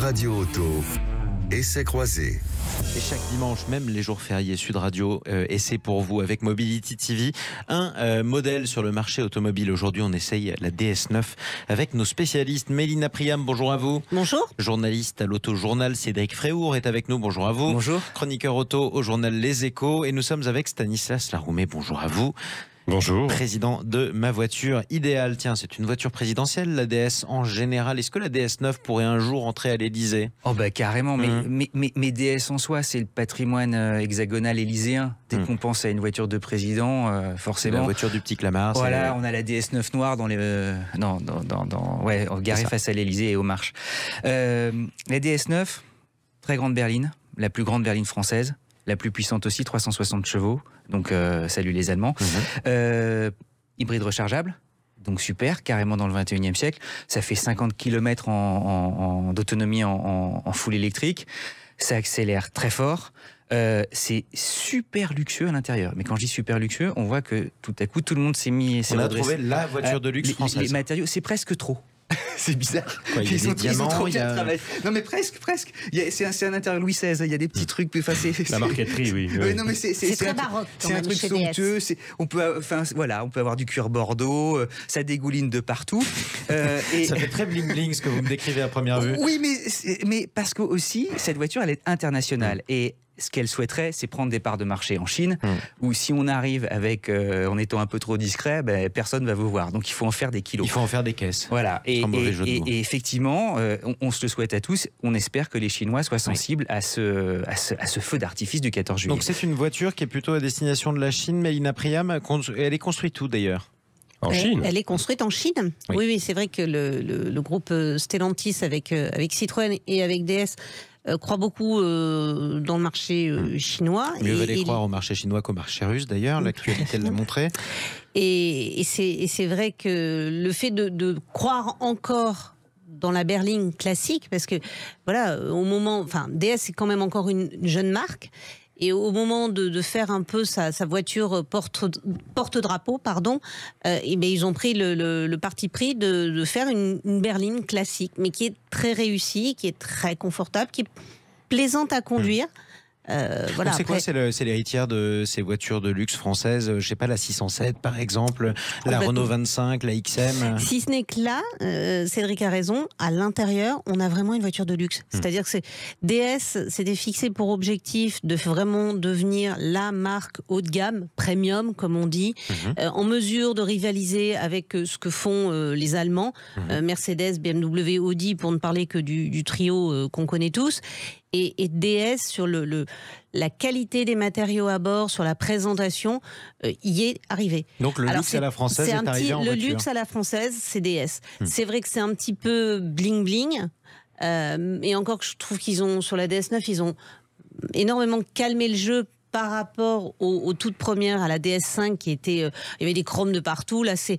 Radio Auto, essais croisés. Et chaque dimanche, même les jours fériés, Sud Radio essaie pour vous avec Mobility TV un modèle sur le marché automobile. Aujourd'hui, on essaye la DS9 avec nos spécialistes. Mélina Priam, bonjour à vous. Bonjour. Journaliste à l'Auto-Journal, Cédric Fréhour est avec nous. Bonjour à vous. Bonjour. Chroniqueur auto au journal Les Échos. Et nous sommes avec Stanislas Laroumet. Bonjour à vous. Bonjour. Président de Ma Voiture Idéale. Tiens, c'est une voiture présidentielle, la DS en général. Est-ce que la DS9 pourrait un jour entrer à l'Élysée ? Oh bah carrément, mais DS en soi, c'est le patrimoine hexagonal élyséen. Dès qu'on pense à une voiture de président, forcément... La voiture du petit Clamart. Voilà, on a la DS9 noire dans les... garée face à l'Élysée et aux marches. La DS9, très grande berline, la plus grande berline française. La plus puissante aussi, 360 chevaux. Donc, salut les Allemands. Hybride rechargeable. Donc, super, carrément dans le 21e siècle. Ça fait 50 km d'autonomie en full électrique. Ça accélère très fort. C'est super luxueux à l'intérieur. Mais quand je dis super luxueux, on voit que tout à coup, tout le monde s'est mis... On a trouvé la voiture de luxe française. Les matériaux, c'est presque trop. C'est bizarre. Quoi, il y a des diamants, trop bien travaillé. Non mais presque. C'est un intérieur Louis XVI. Il y a des petits trucs. La marqueterie, oui. Non mais c'est très baroque. C'est un truc somptueux. On peut avoir du cuir bordeaux. Ça dégouline de partout. Ça fait très bling bling ce que vous me décrivez à première vue. Oui, mais parce que aussi cette voiture, elle est internationale et ce qu'elle souhaiterait, c'est prendre des parts de marché en Chine, où si on arrive avec, en étant un peu trop discret, personne ne va vous voir. Donc il faut en faire des kilos. Il faut en faire des caisses. Voilà. Et effectivement, on se le souhaite à tous. On espère que les Chinois soient sensibles à ce feu d'artifice du 14 juillet. Donc c'est une voiture qui est plutôt à destination de la Chine. Mélina Priam, elle est construite où d'ailleurs ? En Chine. Elle est construite en Chine. Oui, c'est vrai que le groupe Stellantis avec Citroën et avec DS croit beaucoup dans le marché chinois. Mieux valait croire au marché chinois qu'au marché russe d'ailleurs, l'actualité l'a montré. Et c'est vrai que le fait de croire encore dans la berline classique, parce que voilà, au moment, DS c'est quand même encore une jeune marque. Et au moment de faire un peu sa voiture porte-drapeau, ils ont pris le parti pris de faire une berline classique, mais qui est très réussie, qui est très confortable, qui est plaisante à conduire. Voilà, c'est quoi, c'est l'héritière de ces voitures de luxe françaises, je sais pas, la 607 par exemple, la Renault 25, la XM. Si ce n'est que là, Cédric a raison, à l'intérieur, on a vraiment une voiture de luxe. C'est-à-dire que DS s'était fixé pour objectif de vraiment devenir la marque haut de gamme, premium comme on dit, en mesure de rivaliser avec ce que font les Allemands, Mercedes, BMW, Audi, pour ne parler que du trio qu'on connaît tous. Et DS sur la qualité des matériaux à bord, sur la présentation, y est arrivé. Donc le luxe à la française est arrivé en voiture. Le luxe à la française, c'est DS. C'est vrai que c'est un petit peu bling bling, et encore que je trouve qu'ils ont, sur la DS9, ils ont énormément calmé le jeu par rapport aux toutes premières, à la DS5 qui était, il y avait des chromes de partout. Là, c'est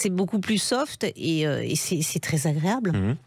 beaucoup plus soft et c'est très agréable.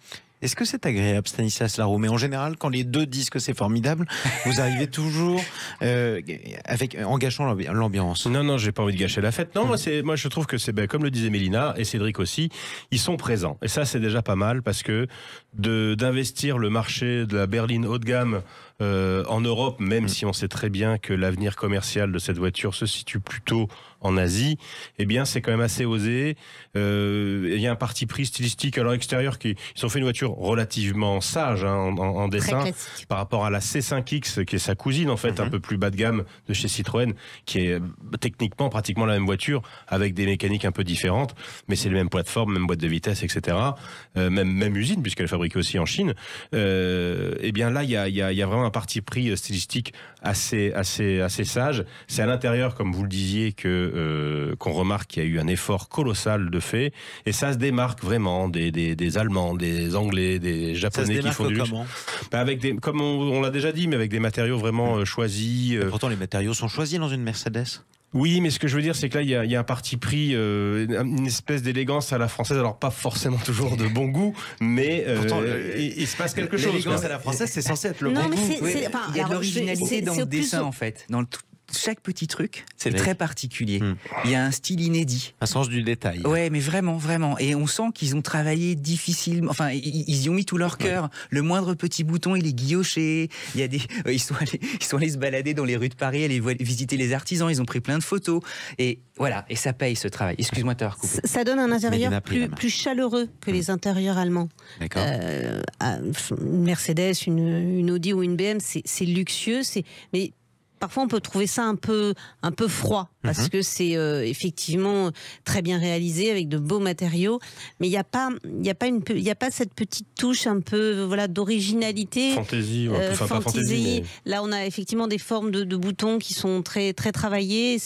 Est-ce que c'est agréable, Stanislas Laroumet ? En général, quand les deux disent que c'est formidable, vous arrivez toujours en gâchant l'ambiance. Non, j'ai pas envie de gâcher la fête. Non, moi je trouve que c'est comme le disait Mélina et Cédric aussi, ils sont présents. Et ça, c'est déjà pas mal parce que d'investir le marché de la berline haut de gamme en Europe, même si on sait très bien que l'avenir commercial de cette voiture se situe plutôt en Asie, eh bien c'est quand même assez osé. Il y a un parti pris stylistique à leur extérieur ils ont fait une voiture relativement sage en dessin par rapport à la C5X qui est sa cousine en fait, un peu plus bas de gamme de chez Citroën, qui est techniquement pratiquement la même voiture avec des mécaniques un peu différentes, mais c'est le même plateforme, même boîte de vitesse, etc. Même usine puisqu'elle est fabriquée aussi en Chine. Eh bien là il y a vraiment un parti pris stylistique assez sage. C'est à l'intérieur, comme vous le disiez, qu'on remarque qu'il y a eu un effort colossal de fait, et ça se démarque vraiment des Allemands, des Anglais, des Japonais qui font du luxe. Avec comme on l'a déjà dit, mais avec des matériaux vraiment choisis. Pourtant, les matériaux sont choisis dans une Mercedes. Oui, mais ce que je veux dire, c'est que là, il y a un parti pris, une espèce d'élégance à la française. Alors, pas forcément toujours de bon goût, mais pourtant, il se passe quelque chose. L'élégance à la française, c'est censé être le bon goût. Il y a de l'originalité dans le dessin, en fait. chaque petit truc, c'est vrai. très particulier. Il y a un style inédit. Un sens du détail. Ouais, mais vraiment, vraiment. Et on sent qu'ils ont travaillé difficilement. Enfin, ils y ont mis tout leur cœur. Le moindre petit bouton, il est guilloché. Il y a des, ils sont allés se balader dans les rues de Paris, aller visiter les artisans. Ils ont pris plein de photos. Et voilà. Et ça paye ce travail. Excuse-moi de t'avoir coupé. Ça donne un intérieur Mélina Priam. plus chaleureux que les intérieurs allemands. D'accord. Une Mercedes, une Audi ou une BM, c'est luxueux, mais parfois on peut trouver ça un peu froid parce que c'est effectivement très bien réalisé avec de beaux matériaux, mais il y a pas cette petite touche un peu d'originalité, Fantaisie, enfin pas fantaisie, mais... Là on a effectivement des formes de boutons qui sont très très travaillées.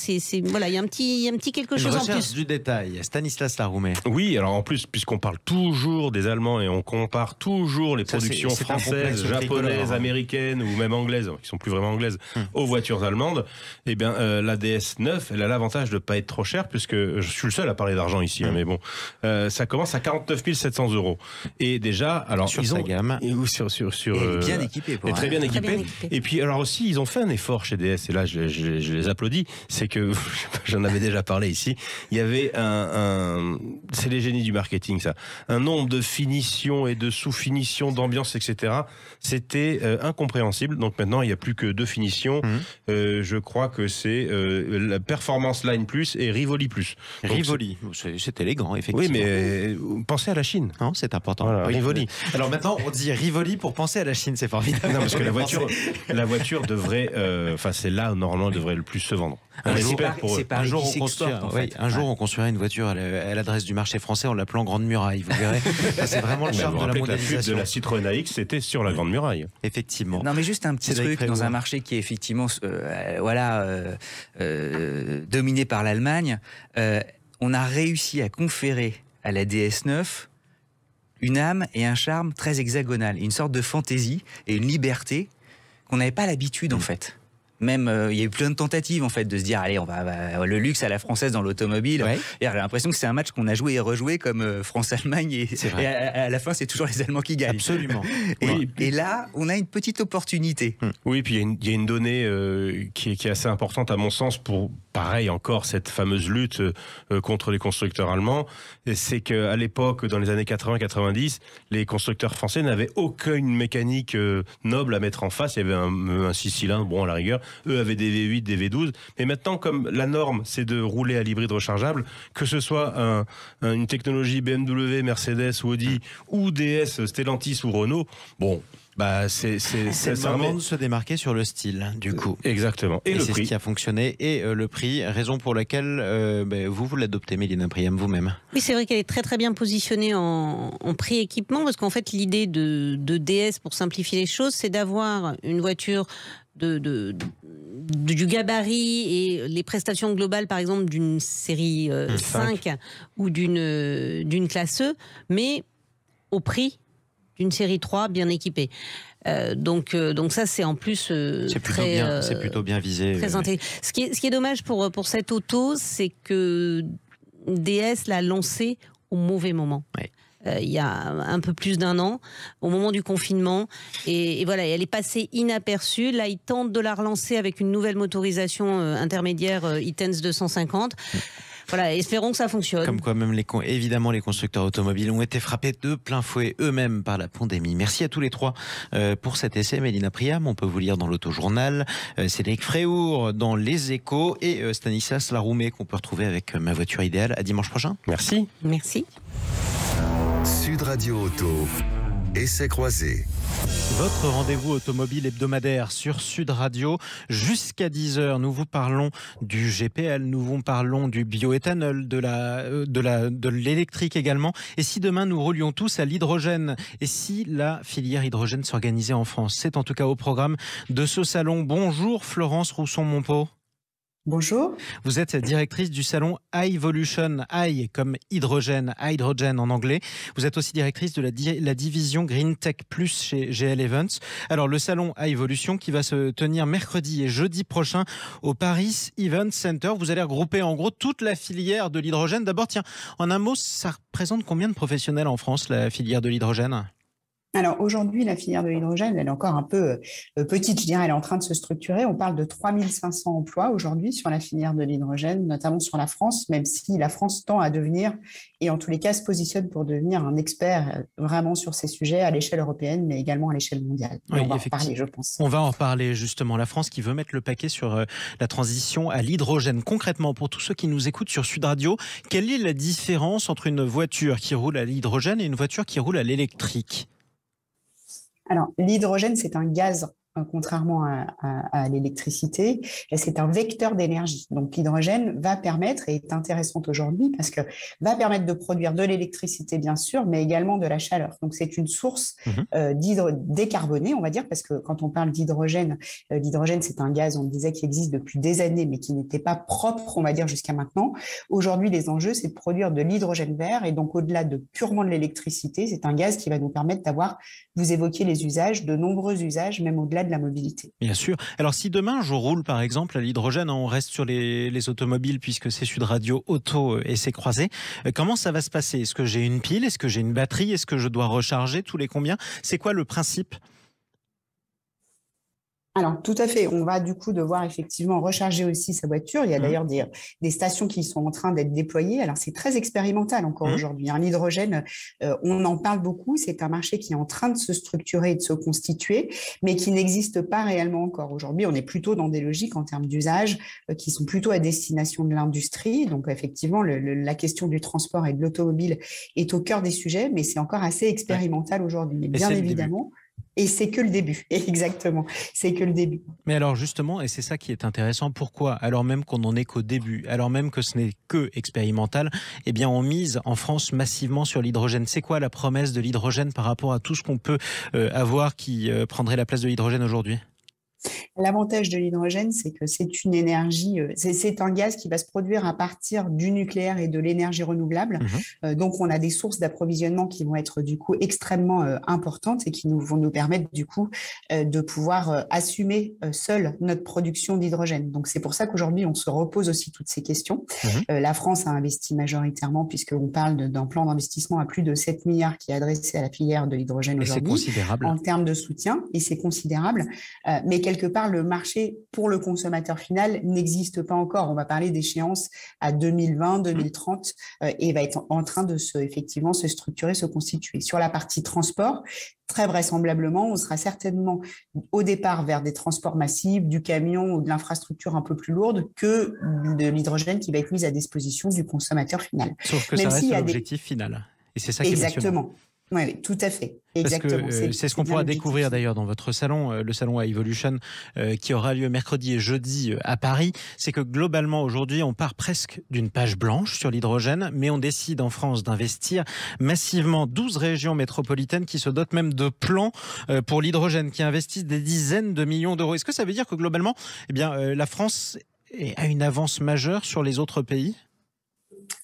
Voilà, il y a un petit quelque chose en plus. Du détail. Stanislas Laroumet. Oui, alors en plus, puisqu'on parle toujours des Allemands et on compare toujours les productions c'est un françaises, complexe japonaises, tricolore, américaines ou même anglaises, qui sont plus vraiment anglaises, aux voitures allemandes, eh bien la DS9, elle a l'avantage de ne pas être trop chère, puisque je suis le seul à parler d'argent ici, mais bon, ça commence à 49 700 €. Et déjà, alors sur ils sa ont gamme. Bien équipé. Et très bien équipé. Très bien équipé. Et puis alors aussi, ils ont fait un effort chez DS, et là je les applaudis, c'est que, j'en avais déjà parlé ici, il y avait c'est les génies du marketing ça, un nombre de finitions et de sous-finitions, d'ambiance, etc. C'était incompréhensible, donc maintenant il n'y a plus que 2 finitions, je crois que c'est la Performance Line Plus et Rivoli Plus. Donc, Rivoli, c'est élégant, effectivement. oui, mais pensez à la Chine. Non, c'est important. Voilà, Oui. Rivoli. Alors maintenant, on dit Rivoli pour penser à la Chine, c'est formidable. Non, parce que la voiture devrait, c'est là où normalement elle devrait le plus se vendre. On espère pour eux. C'est Paris qui s'exporte, en fait. Un jour, on construira une voiture à l'adresse du marché français en l'appelant Grande Muraille. Vous verrez, ça, c'est vraiment le Mais charme vous de la rappelez que la pub de mondialisation. la Citroën AX, c'était sur la Grande Muraille. Effectivement. Non, mais juste un petit Cédric truc dans Frévoux. un marché qui est effectivement dominé par l'Allemagne. On a réussi à conférer à la DS9 une âme et un charme très hexagonal, une sorte de fantaisie et une liberté qu'on n'avait pas l'habitude en fait. Même, il y a eu plein de tentatives en fait de se dire allez, on va le luxe à la française dans l'automobile. Ouais. Et j'ai l'impression que c'est un match qu'on a joué et rejoué comme France-Allemagne et à la fin c'est toujours les Allemands qui gagnent. Absolument. Et là, on a une petite opportunité. Oui, puis il y a une donnée qui est assez importante à mon sens pour, pareil encore, cette fameuse lutte contre les constructeurs allemands. C'est qu'à l'époque, dans les années 80-90, les constructeurs français n'avaient aucune mécanique noble à mettre en face. Il y avait un 6 cylindres, bon, à la rigueur. Eux avaient des V8, des V12. Mais maintenant, comme la norme, c'est de rouler à l'hybride rechargeable, que ce soit une technologie BMW, Mercedes ou Audi, ou DS, Stellantis ou Renault, bon... c'est le moment de se démarquer sur le style, du coup. Exactement. Et le c'est prix. ce qui a fonctionné. Et le prix, raison pour laquelle vous l'adoptez, Mélina Priam, vous-même. Oui, c'est vrai qu'elle est très très bien positionnée en prix équipement, parce qu'en fait l'idée de DS, pour simplifier les choses, c'est d'avoir une voiture du gabarit et les prestations globales, par exemple, d'une série 5 ou d'une classe E, mais au prix d'une série 3 bien équipée. Donc ça, c'est en plus c'est plutôt bien visé. très intelligent. Ce qui est dommage pour cette auto, c'est que DS l'a lancée au mauvais moment. Ouais. Il y a un peu plus d'1 an, au moment du confinement, et voilà, elle est passée inaperçue. Là, ils tentent de la relancer avec une nouvelle motorisation intermédiaire e-Tense 250. Voilà, espérons que ça fonctionne. Comme quoi même évidemment les constructeurs automobiles ont été frappés de plein fouet eux-mêmes par la pandémie. Merci à tous les trois pour cet essai. Mélina Priam, on peut vous lire dans l'Autojournal, Cédric Fréhour dans Les Échos et Stanislas Laroumet qu'on peut retrouver avec Ma voiture idéale. À dimanche prochain. Merci. Merci. Sud Radio Auto, essai croisé. Votre rendez-vous automobile hebdomadaire sur Sud Radio jusqu'à 10h. Nous vous parlons du GPL, nous vous parlons du bioéthanol, de l'électrique également. Et si demain nous roulions tous à l'hydrogène, et si la filière hydrogène s'organisait en France, c'est en tout cas au programme de ce salon. Bonjour Florence Rousson-Monpau. Bonjour. Vous êtes directrice du salon iVolution, I comme hydrogène en anglais. Vous êtes aussi directrice de la division Green Tech Plus chez GL Events. Alors le salon iVolution qui va se tenir mercredi et jeudi prochain au Paris Event Center. Vous allez regrouper en gros toute la filière de l'hydrogène. D'abord, tiens, en un mot, ça représente combien de professionnels en France, la filière de l'hydrogène ? Alors aujourd'hui, la filière de l'hydrogène, elle est encore un peu petite, je dirais, elle est en train de se structurer. On parle de 3500 emplois aujourd'hui sur la filière de l'hydrogène, notamment sur la France, même si la France tend à devenir, et en tous les cas se positionne pour devenir un expert vraiment sur ces sujets à l'échelle européenne, mais également à l'échelle mondiale. Oui, on va en reparler, je pense. On va en reparler justement. La France qui veut mettre le paquet sur la transition à l'hydrogène. Concrètement, pour tous ceux qui nous écoutent sur Sud Radio, quelle est la différence entre une voiture qui roule à l'hydrogène et une voiture qui roule à l'électrique ? Alors, l'hydrogène, c'est un gaz, contrairement à l'électricité, et c'est un vecteur d'énergie. Donc, l'hydrogène va permettre, et est intéressante aujourd'hui, parce que va permettre de produire de l'électricité, bien sûr, mais également de la chaleur. Donc, c'est une source décarbonée, on va dire, parce que quand on parle d'hydrogène, l'hydrogène, c'est un gaz, on le disait, qui existe depuis des années, mais qui n'était pas propre, on va dire, jusqu'à maintenant. Aujourd'hui, les enjeux, c'est de produire de l'hydrogène vert, et donc, au-delà de purement de l'électricité, c'est un gaz qui va nous permettre d'avoir, vous évoquiez les usages, de nombreux usages, même au-delà de la mobilité. Bien sûr. Alors si demain je roule par exemple à l'hydrogène, on reste sur les automobiles puisque c'est Sud Radio Auto Essais Croisés, comment ça va se passer ? Est-ce que j'ai une pile ? Est-ce que j'ai une batterie ? Est-ce que je dois recharger tous les combien ? C'est quoi le principe ? Alors, tout à fait. On va du coup devoir effectivement recharger aussi sa voiture. Il y a d'ailleurs des stations qui sont en train d'être déployées. Alors, c'est très expérimental encore aujourd'hui. L'hydrogène, on en parle beaucoup. C'est un marché qui est en train de se structurer et de se constituer, mais qui n'existe pas réellement encore. Aujourd'hui, on est plutôt dans des logiques en termes d'usage qui sont plutôt à destination de l'industrie. Donc, effectivement, la question du transport et de l'automobile est au cœur des sujets, mais c'est encore assez expérimental aujourd'hui. Mais bien évidemment... Et c'est que le début, exactement, c'est que le début. Mais alors justement, et c'est ça qui est intéressant, pourquoi, alors même qu'on n'en est qu'au début, alors même que ce n'est que expérimental, eh bien on mise en France massivement sur l'hydrogène. C'est quoi la promesse de l'hydrogène par rapport à tout ce qu'on peut avoir qui prendrait la place de l'hydrogène aujourd'hui ? L'avantage de l'hydrogène, c'est que c'est une énergie, c'est un gaz qui va se produire à partir du nucléaire et de l'énergie renouvelable. Donc, on a des sources d'approvisionnement qui vont être du coup extrêmement importantes et qui vont nous permettre du coup de pouvoir assumer seule notre production d'hydrogène. Donc, c'est pour ça qu'aujourd'hui, on se repose aussi toutes ces questions. La France a investi majoritairement puisqu'on parle d'un plan d'investissement à plus de 7 milliards qui est adressé à la filière de l'hydrogène aujourd'hui. C'est considérable. En termes de soutien, et c'est considérable. Mais quelque part, le marché pour le consommateur final n'existe pas encore. On va parler d'échéances à 2020, 2030 et va être en train de effectivement se structurer, se constituer. Sur la partie transport, très vraisemblablement, on sera certainement au départ vers des transports massifs, du camion ou de l'infrastructure un peu plus lourde que de l'hydrogène qui va être mise à disposition du consommateur final. Sauf que même ça reste l'objectif final. Et c'est ça qui est passionnant. Exactement. Oui, tout à fait. Exactement. Parce que c'est ce qu'on pourra découvrir d'ailleurs dans votre salon, le salon Evolution, qui aura lieu mercredi et jeudi à Paris. C'est que globalement aujourd'hui, on part presque d'une page blanche sur l'hydrogène, mais on décide en France d'investir massivement 12 régions métropolitaines qui se dotent même de plans pour l'hydrogène, qui investissent des dizaines de millions d'euros. Est-ce que ça veut dire que globalement, eh bien, la France a une avance majeure sur les autres pays ?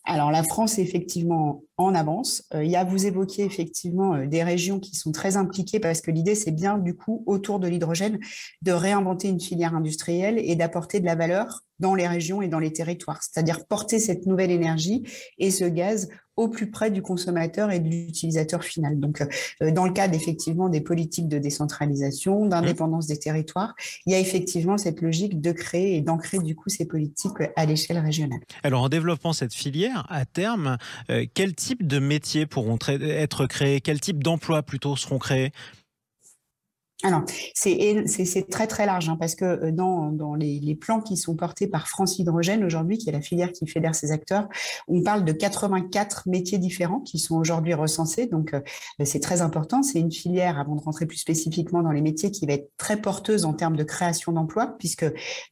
Alors, la France est effectivement en avance. Vous évoquiez effectivement des régions qui sont très impliquées parce que l'idée, c'est bien, du coup, autour de l'hydrogène, de réinventer une filière industrielle et d'apporter de la valeur dans les régions et dans les territoires. C'est-à-dire porter cette nouvelle énergie et ce gaz au plus près du consommateur et de l'utilisateur final. Donc, dans le cadre effectivement des politiques de décentralisation, d'indépendance des territoires, il y a effectivement cette logique de créer et d'ancrer du coup ces politiques à l'échelle régionale. Alors, en développant cette filière, à terme, quel type de métiers pourront être créés ? Quel type d'emplois plutôt seront créés ? Alors, c'est très très large parce que dans les plans qui sont portés par France Hydrogène aujourd'hui, qui est la filière qui fédère ces acteurs, on parle de 84 métiers différents qui sont aujourd'hui recensés. Donc, c'est très important. C'est une filière, avant de rentrer plus spécifiquement dans les métiers, qui va être très porteuse en termes de création d'emplois, puisque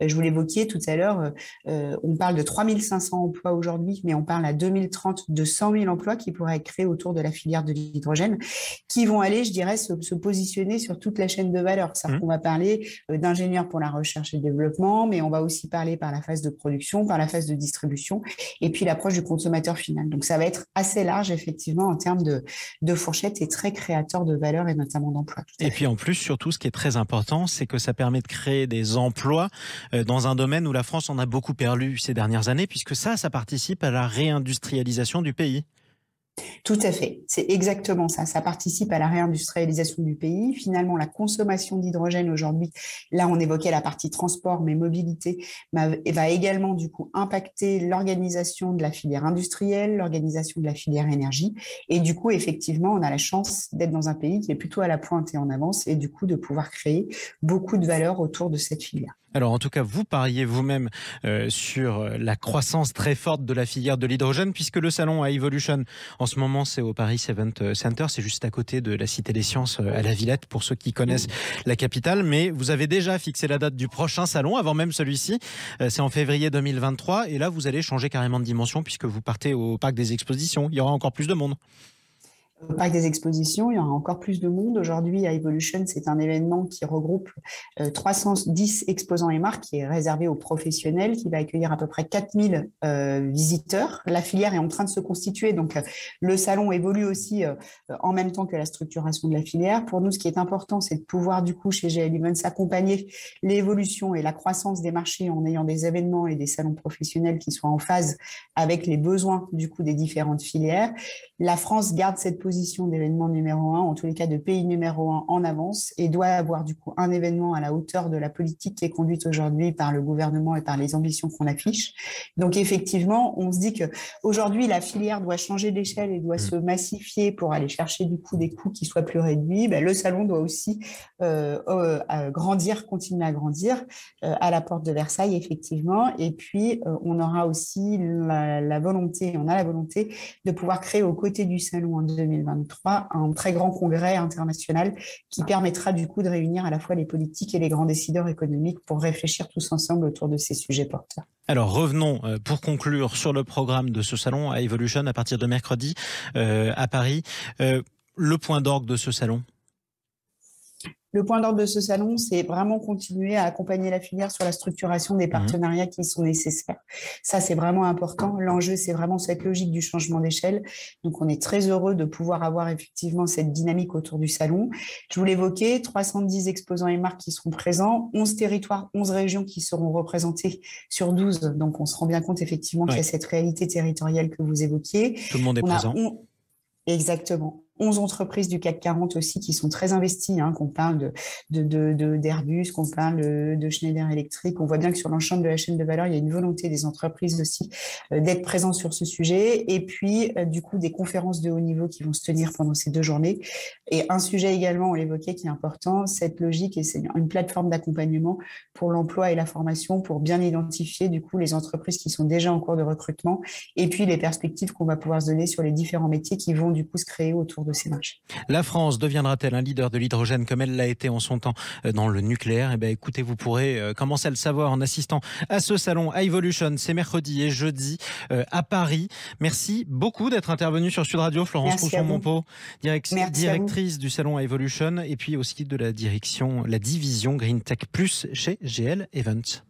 je vous l'évoquiez tout à l'heure, on parle de 3500 emplois aujourd'hui, mais on parle à 2030 de 100 000 emplois qui pourraient être créés autour de la filière de l'hydrogène, qui vont aller, je dirais, se positionner sur toute la chaîne de valeur. C'est-à-dire qu'on va parler d'ingénieurs pour la recherche et le développement, mais on va aussi parler par la phase de production, par la phase de distribution, et puis l'approche du consommateur final. Donc, ça va être assez large, effectivement, en termes de fourchette et très créateur de valeur et notamment d'emplois. Et puis, en plus, surtout, ce qui est très important, c'est que ça permet de créer des emplois dans un domaine où la France en a beaucoup perdu ces dernières années, puisque ça participe à la réindustrialisation du pays. Tout à fait, c'est exactement ça. Ça participe à la réindustrialisation du pays. Finalement, la consommation d'hydrogène aujourd'hui, là on évoquait la partie transport, mais mobilité, va également du coup impacter l'organisation de la filière industrielle, l'organisation de la filière énergie. Et du coup, effectivement, on a la chance d'être dans un pays qui est plutôt à la pointe et en avance et du coup de pouvoir créer beaucoup de valeur autour de cette filière. Alors en tout cas, vous pariez vous-même sur la croissance très forte de la filière de l'hydrogène, puisque le salon iVolution, en ce moment, c'est au Paris Event Center, c'est juste à côté de la Cité des Sciences à la Villette, pour ceux qui connaissent la capitale. Mais vous avez déjà fixé la date du prochain salon, avant même celui-ci. C'est en février 2023. Et là, vous allez changer carrément de dimension, puisque vous partez au Parc des Expositions. Il y aura encore plus de monde. Au Parc des Expositions, il y aura encore plus de monde. Aujourd'hui, iVolution, c'est un événement qui regroupe 310 exposants et marques, qui est réservé aux professionnels, qui va accueillir à peu près 4000 visiteurs. La filière est en train de se constituer, donc le salon évolue aussi en même temps que la structuration de la filière. Pour nous, ce qui est important, c'est de pouvoir, du coup, chez GL Events, accompagner l'évolution et la croissance des marchés en ayant des événements et des salons professionnels qui soient en phase avec les besoins, du coup, des différentes filières. La France garde cette position d'événement numéro 1, en tous les cas de pays numéro 1 en avance, et doit avoir du coup un événement à la hauteur de la politique qui est conduite aujourd'hui par le gouvernement et par les ambitions qu'on affiche. Donc effectivement, on se dit que aujourd'hui la filière doit changer d'échelle et doit se massifier pour aller chercher du coup des coûts qui soient plus réduits. Ben, le salon doit aussi grandir, continuer à grandir à la porte de Versailles effectivement. Et puis on aura aussi la volonté, on a la volonté de pouvoir créer au côté du salon en 2023 un très grand congrès international qui permettra du coup de réunir à la fois les politiques et les grands décideurs économiques pour réfléchir tous ensemble autour de ces sujets porteurs. Alors revenons pour conclure sur le programme de ce salon iVolution à partir de mercredi à Paris. Le point d'orgue de ce salon? Le point d'ordre de ce salon, c'est vraiment continuer à accompagner la filière sur la structuration des partenariats qui sont nécessaires. Ça, c'est vraiment important. L'enjeu, c'est vraiment cette logique du changement d'échelle. Donc, on est très heureux de pouvoir avoir effectivement cette dynamique autour du salon. Je vous l'évoquais, 310 exposants et marques qui seront présents, 11 territoires, 11 régions qui seront représentées sur 12. Donc, on se rend bien compte effectivement qu'il y a cette réalité territoriale que vous évoquiez. Tout le monde est présent. Exactement. 11 entreprises du CAC 40 aussi qui sont très investies, qu'on parle d'Airbus, qu'on parle de Schneider Electric. On voit bien que sur l'ensemble de la chaîne de valeur, il y a une volonté des entreprises aussi d'être présents sur ce sujet. Et puis, du coup, des conférences de haut niveau qui vont se tenir pendant ces 2 journées. Et un sujet également, on l'évoquait, qui est important, cette logique, et c'est une plateforme d'accompagnement pour l'emploi et la formation, pour bien identifier, du coup, les entreprises qui sont déjà en cours de recrutement, et puis les perspectives qu'on va pouvoir se donner sur les différents métiers qui vont, du coup, se créer autour de ces marchés. La France deviendra-t-elle un leader de l'hydrogène comme elle l'a été en son temps dans le nucléaire? Eh bien, écoutez, vous pourrez commencer à le savoir en assistant à ce salon iVolution. C'est mercredi et jeudi à Paris. Merci beaucoup d'être intervenu sur Sud Radio, Florence Rousseau-Monpeau, directrice du salon iVolution, et puis aussi de la division Green Tech Plus chez GL Events.